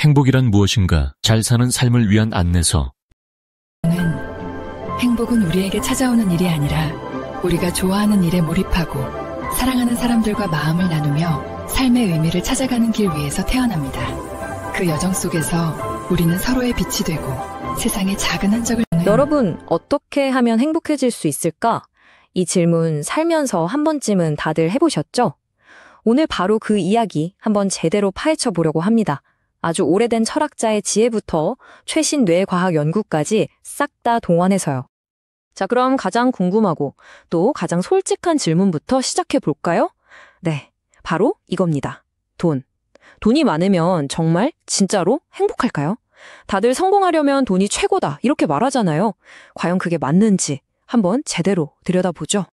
행복이란 무엇인가? 잘 사는 삶을 위한 안내서. 행복은 우리에게 찾아오는 일이 아니라 우리가 좋아하는 일에 몰입하고 사랑하는 사람들과 마음을 나누며 삶의 의미를 찾아가는 길 위에서 태어납니다. 그 여정 속에서 우리는 서로의 빛이 되고 세상의 작은 흔적을 여러분, 어떻게 하면 행복해질 수 있을까? 이 질문 살면서 한 번쯤은 다들 해보셨죠? 오늘 바로 그 이야기 한번 제대로 파헤쳐 보려고 합니다. 아주 오래된 철학자의 지혜부터 최신 뇌과학 연구까지 싹 다 동원해서요. 자, 그럼 가장 궁금하고 또 가장 솔직한 질문부터 시작해 볼까요? 네, 바로 이겁니다. 돈이 많으면 정말 진짜로 행복할까요? 다들 성공하려면 돈이 최고다 이렇게 말하잖아요. 과연 그게 맞는지 한번 제대로 들여다보죠.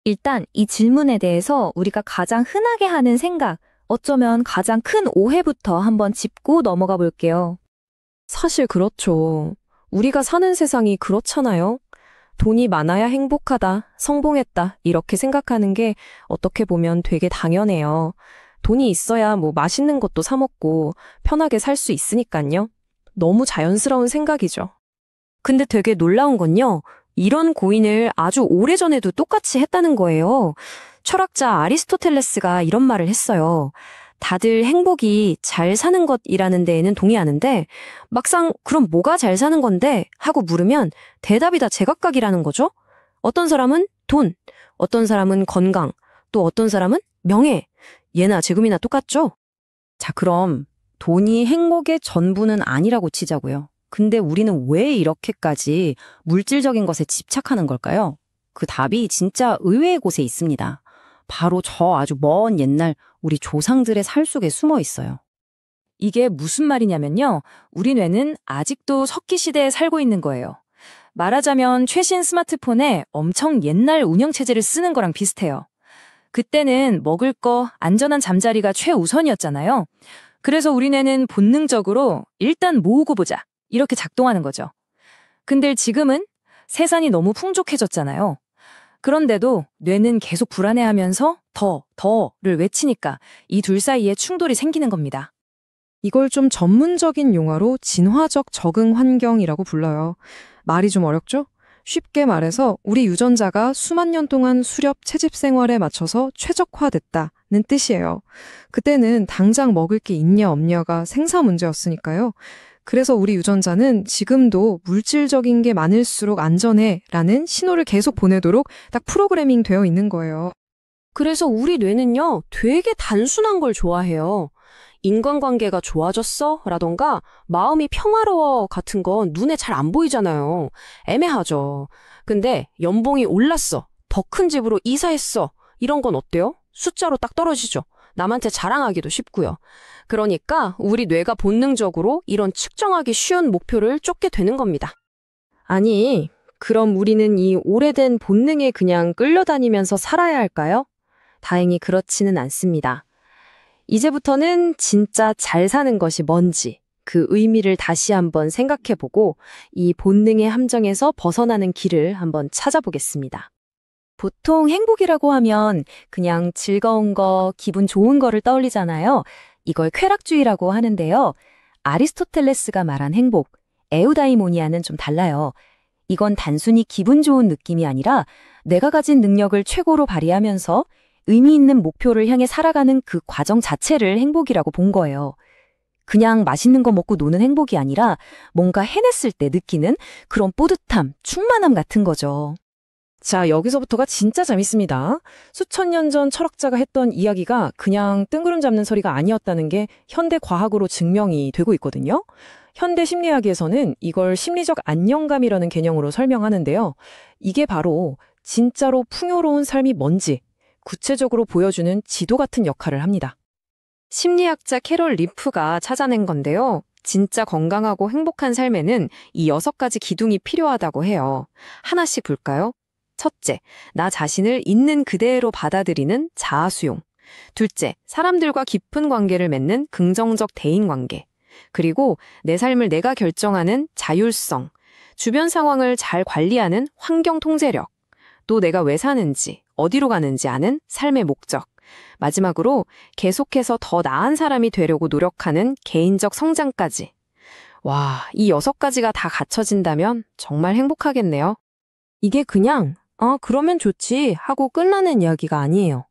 일단 이 질문에 대해서 우리가 가장 흔하게 하는 생각, 어쩌면 가장 큰 오해부터 한번 짚고 넘어가 볼게요. 사실 그렇죠. 우리가 사는 세상이 그렇잖아요. 돈이 많아야 행복하다, 성공했다 이렇게 생각하는 게 어떻게 보면 되게 당연해요. 돈이 있어야 뭐 맛있는 것도 사 먹고 편하게 살 수 있으니까요. 너무 자연스러운 생각이죠. 근데 되게 놀라운 건요. 이런 고인을 아주 오래전에도 똑같이 했다는 거예요. 철학자 아리스토텔레스가 이런 말을 했어요. 다들 행복이 잘 사는 것이라는 데에는 동의하는데 막상 그럼 뭐가 잘 사는 건데? 하고 물으면 대답이 다 제각각이라는 거죠. 어떤 사람은 돈, 어떤 사람은 건강, 또 어떤 사람은 명예. 예나 지금이나 똑같죠? 자, 그럼 돈이 행복의 전부는 아니라고 치자고요. 근데 우리는 왜 이렇게까지 물질적인 것에 집착하는 걸까요? 그 답이 진짜 의외의 곳에 있습니다. 바로 저 아주 먼 옛날 우리 조상들의 살 속에 숨어 있어요. 이게 무슨 말이냐면요. 우리 뇌는 아직도 석기 시대에 살고 있는 거예요. 말하자면 최신 스마트폰에 엄청 옛날 운영체제를 쓰는 거랑 비슷해요. 그때는 먹을 거, 안전한 잠자리가 최우선이었잖아요. 그래서 우리 뇌는 본능적으로 일단 모으고 보자. 이렇게 작동하는 거죠. 근데 지금은 세상이 너무 풍족해졌잖아요. 그런데도 뇌는 계속 불안해하면서 더를 외치니까 이 둘 사이에 충돌이 생기는 겁니다. 이걸 좀 전문적인 용어로 진화적 적응 환경이라고 불러요. 말이 좀 어렵죠? 쉽게 말해서 우리 유전자가 수만 년 동안 수렵 채집 생활에 맞춰서 최적화됐다는 뜻이에요. 그때는 당장 먹을 게 있냐 없냐가 생사 문제였으니까요. 그래서 우리 유전자는 지금도 물질적인 게 많을수록 안전해 라는 신호를 계속 보내도록 딱 프로그래밍 되어 있는 거예요. 그래서 우리 뇌는요, 되게 단순한 걸 좋아해요. 인간관계가 좋아졌어? 라던가 마음이 평화로워 같은 건 눈에 잘 안 보이잖아요. 애매하죠. 근데 연봉이 올랐어. 더 큰 집으로 이사했어. 이런 건 어때요? 숫자로 딱 떨어지죠. 남한테 자랑하기도 쉽고요. 그러니까 우리 뇌가 본능적으로 이런 측정하기 쉬운 목표를 쫓게 되는 겁니다. 아니, 그럼 우리는 이 오래된 본능에 그냥 끌려다니면서 살아야 할까요? 다행히 그렇지는 않습니다. 이제부터는 진짜 잘 사는 것이 뭔지 그 의미를 다시 한번 생각해보고 이 본능의 함정에서 벗어나는 길을 한번 찾아보겠습니다. 보통 행복이라고 하면 그냥 즐거운 거, 기분 좋은 거를 떠올리잖아요. 이걸 쾌락주의라고 하는데요. 아리스토텔레스가 말한 행복, 에우다이모니아는 좀 달라요. 이건 단순히 기분 좋은 느낌이 아니라 내가 가진 능력을 최고로 발휘하면서 의미 있는 목표를 향해 살아가는 그 과정 자체를 행복이라고 본 거예요. 그냥 맛있는 거 먹고 노는 행복이 아니라 뭔가 해냈을 때 느끼는 그런 뿌듯함, 충만함 같은 거죠. 자, 여기서부터가 진짜 재밌습니다. 수천 년 전 철학자가 했던 이야기가 그냥 뜬구름 잡는 소리가 아니었다는 게 현대 과학으로 증명이 되고 있거든요. 현대 심리학에서는 이걸 심리적 안정감이라는 개념으로 설명하는데요. 이게 바로 진짜로 풍요로운 삶이 뭔지 구체적으로 보여주는 지도 같은 역할을 합니다. 심리학자 캐롤 리프가 찾아낸 건데요. 진짜 건강하고 행복한 삶에는 이 6가지 기둥이 필요하다고 해요. 하나씩 볼까요? 첫째, 나 자신을 있는 그대로 받아들이는 자아 수용. 둘째, 사람들과 깊은 관계를 맺는 긍정적 대인관계. 그리고 내 삶을 내가 결정하는 자율성. 주변 상황을 잘 관리하는 환경 통제력. 또 내가 왜 사는지, 어디로 가는지 아는 삶의 목적. 마지막으로 계속해서 더 나은 사람이 되려고 노력하는 개인적 성장까지. 와, 이 6가지가 다 갖춰진다면 정말 행복하겠네요. 이게 그냥, 그러면 좋지 하고 끝나는 이야기가 아니에요.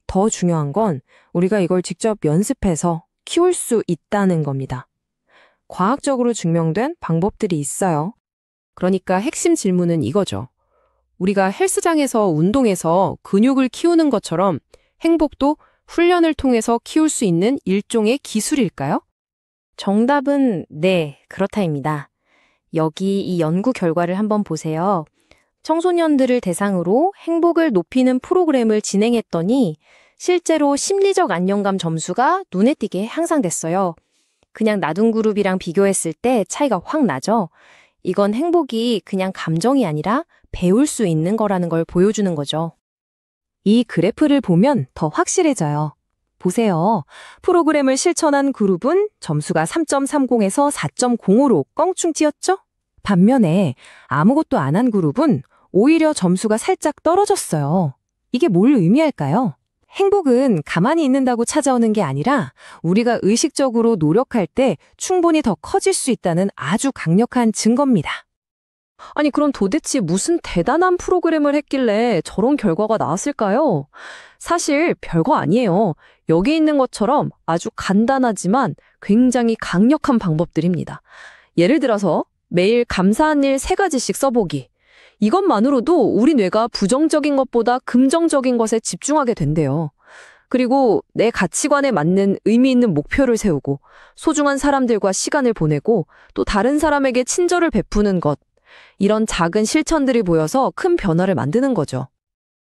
더 중요한 건 우리가 이걸 직접 연습해서 키울 수 있다는 겁니다. 과학적으로 증명된 방법들이 있어요. 그러니까 핵심 질문은 이거죠. 우리가 헬스장에서 운동해서 근육을 키우는 것처럼 행복도 훈련을 통해서 키울 수 있는 일종의 기술일까요? 정답은 네, 그렇다입니다. 여기 이 연구 결과를 한번 보세요. 청소년들을 대상으로 행복을 높이는 프로그램을 진행했더니 실제로 심리적 안정감 점수가 눈에 띄게 향상됐어요. 그냥 놔둔 그룹이랑 비교했을 때 차이가 확 나죠. 이건 행복이 그냥 감정이 아니라 배울 수 있는 거라는 걸 보여주는 거죠. 이 그래프를 보면 더 확실해져요. 보세요. 프로그램을 실천한 그룹은 점수가 3.30에서 4.05로 껑충 뛰었죠? 반면에 아무것도 안 한 그룹은 오히려 점수가 살짝 떨어졌어요. 이게 뭘 의미할까요? 행복은 가만히 있는다고 찾아오는 게 아니라 우리가 의식적으로 노력할 때 충분히 더 커질 수 있다는 아주 강력한 증거입니다. 아니, 그럼 도대체 무슨 대단한 프로그램을 했길래 저런 결과가 나왔을까요? 사실 별거 아니에요. 여기 있는 것처럼 아주 간단하지만 굉장히 강력한 방법들입니다. 예를 들어서 매일 감사한 일 3가지씩 써보기. 이것만으로도 우리 뇌가 부정적인 것보다 긍정적인 것에 집중하게 된대요. 그리고 내 가치관에 맞는 의미 있는 목표를 세우고 소중한 사람들과 시간을 보내고 또 다른 사람에게 친절을 베푸는 것. 이런 작은 실천들이 보여서 큰 변화를 만드는 거죠.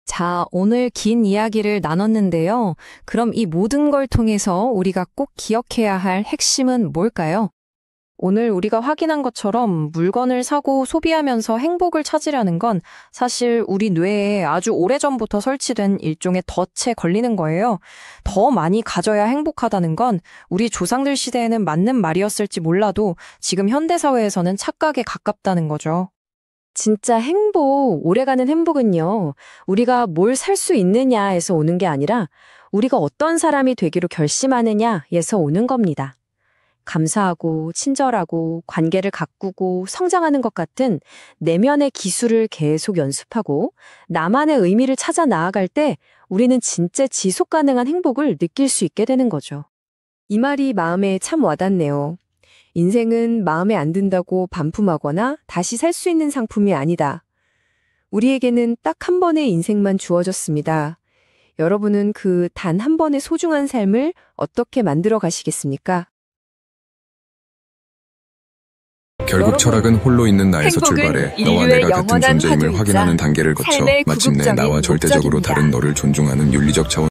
자, 오늘 긴 이야기를 나눴는데요. 그럼 이 모든 걸 통해서 우리가 꼭 기억해야 할 핵심은 뭘까요? 오늘 우리가 확인한 것처럼 물건을 사고 소비하면서 행복을 찾으려는 건 사실 우리 뇌에 아주 오래전부터 설치된 일종의 덫에 걸리는 거예요. 더 많이 가져야 행복하다는 건 우리 조상들 시대에는 맞는 말이었을지 몰라도 지금 현대사회에서는 착각에 가깝다는 거죠. 진짜 행복, 오래가는 행복은요, 우리가 뭘 살 수 있느냐에서 오는 게 아니라 우리가 어떤 사람이 되기로 결심하느냐에서 오는 겁니다. 감사하고 친절하고 관계를 가꾸고 성장하는 것 같은 내면의 기술을 계속 연습하고 나만의 의미를 찾아 나아갈 때 우리는 진짜 지속 가능한 행복을 느낄 수 있게 되는 거죠. 이 말이 마음에 참 와닿네요. 인생은 마음에 안 든다고 반품하거나 다시 살 수 있는 상품이 아니다. 우리에게는 딱 한 번의 인생만 주어졌습니다. 여러분은 그 단 한 번의 소중한 삶을 어떻게 만들어 가시겠습니까? 결국 철학은 홀로 있는 나에서 출발해 너와 내가 같은 존재임을 확인하는 단계를 거쳐 마침내 나와 절대적으로 다른 너를 존중하는 윤리적 차원